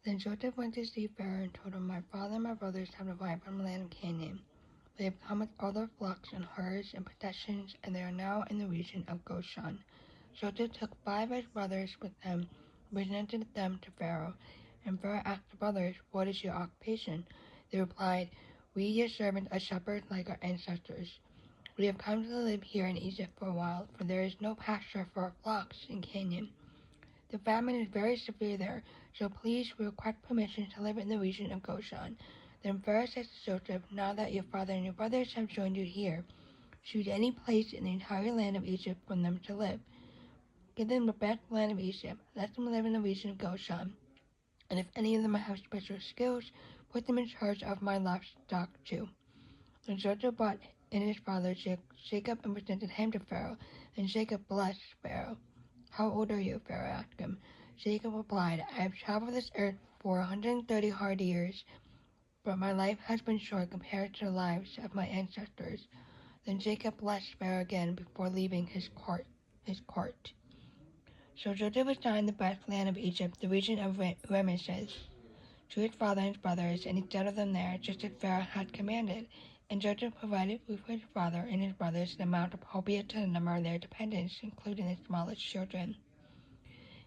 Then Joseph went to see Pharaoh and told him, My father and my brothers have arrived from the land of Canaan. They have come with all their flocks and herds and possessions, and they are now in the region of Goshen. Joseph took 5 of his brothers with him, and presented them to Pharaoh. And Pharaoh asked the brothers, What is your occupation? They replied, We, your servants, are shepherds like our ancestors. We have come to live here in Egypt for a while, for there is no pasture for our flocks in Canaan. The famine is very severe there, so please we request permission to live in the region of Goshen. Then Pharaoh said to Joseph, Now that your father and your brothers have joined you here, choose any place in the entire land of Egypt for them to live. Give them the best land of Egypt. Let them live in the region of Goshen. And if any of them have special skills, put them in charge of my livestock too. Then Joseph brought in his father Jacob and presented him to Pharaoh. And Jacob blessed Pharaoh. How old are you? Pharaoh asked him. Jacob replied, I have traveled this earth for 130 hard years, but my life has been short compared to the lives of my ancestors. Then Jacob blessed Pharaoh again before leaving his court. So Joseph assigned the best land of Egypt, the region of Ramesses, to his father and his brothers, and he settled them there, just as Pharaoh had commanded. And Joseph provided food for his father and his brothers in an amount appropriate to the number of their dependents, including the smallest children.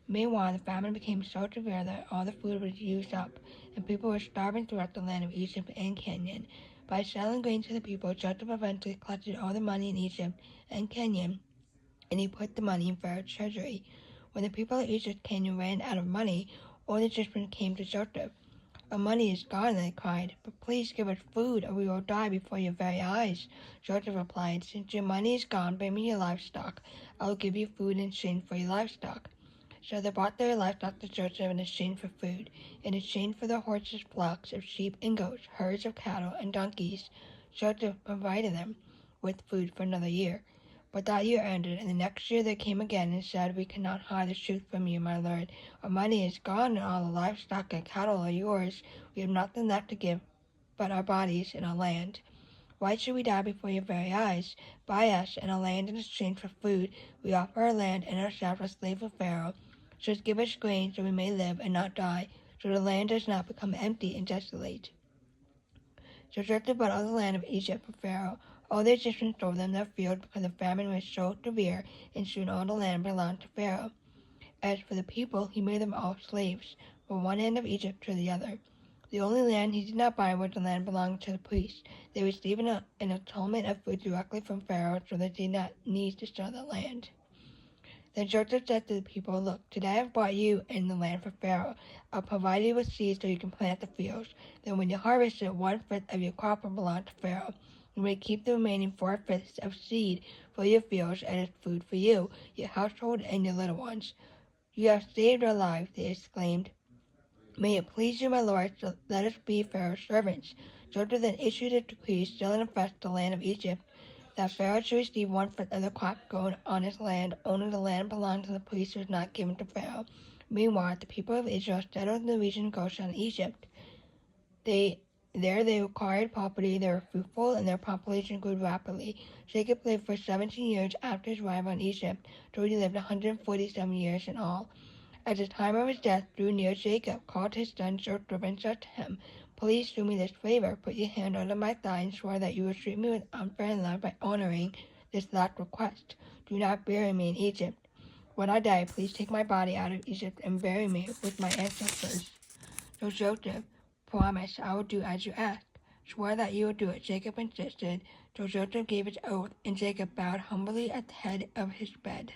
Meanwhile, the famine became so severe that all the food was used up, and people were starving throughout the land of Egypt and Canaan. By selling grain to the people, Joseph eventually collected all the money in Egypt and Canaan, and he put the money in Pharaoh's treasury. When the people of Egypt Canaan ran out of money, all the Egyptians came to Joseph. Our money is gone, they cried, but please give us food, or we will die before your very eyes. Joseph replied, Since your money is gone, bring me your livestock. I will give you food in exchange for your livestock. So they brought their livestock to Joseph in exchange for food, in exchange for their horses, flocks of sheep and goats, herds of cattle, and donkeys. Joseph provided them with food for another year. But that year ended, and the next year they came again and said, We cannot hide the truth from you, my lord. Our money is gone, and all the livestock and cattle are yours. We have nothing left to give but our bodies and our land. Why should we die before your very eyes? Buy us and our land in exchange for food. We offer our land and ourselves as slaves of Pharaoh. Just give us grain so we may live and not die, so the land does not become empty and desolate. So Joseph bought all the land of Egypt for Pharaoh. All the Egyptians sold them their fields because the famine was so severe, and soon all the land belonged to Pharaoh. As for the people, he made them all slaves, from one end of Egypt to the other. The only land he did not buy was the land belonging to the priests. They received an atonement of food directly from Pharaoh, so they did not need to sell the land. Then Joseph said to the people, Look, today I have brought you in the land for Pharaoh. I'll provide you with seeds so you can plant the fields. Then when you harvest it, 1/5 of your crop will belong to Pharaoh. You may keep the remaining 4/5 of seed for your fields as food for you, your household, and your little ones. You have saved our lives, they exclaimed. May it please you, my lord, so let us be Pharaoh's servants. Joseph then issued a decree still in effect the land of Egypt, that Pharaoh should receive 1/5 of the crop grown on his land. Only the land belonging to the priests was not given to Pharaoh. Meanwhile, the people of Israel settled in the region of Goshen in Egypt. They acquired property, they were fruitful, and their population grew rapidly. Jacob lived for 17 years after his arrival in Egypt, so he lived 147 years in all. At the time of his death drew near, Jacob called his son Joseph and said to him, Please do me this favor, put your hand under my thigh and swear that you will treat me with unfair love by honoring this last request. Do not bury me in Egypt. When I die, please take my body out of Egypt and bury me with my ancestors. So Joseph promised, I will do as you ask. Swear that you will do it, Jacob insisted. So Joseph gave his oath, and Jacob bowed humbly at the head of his bed.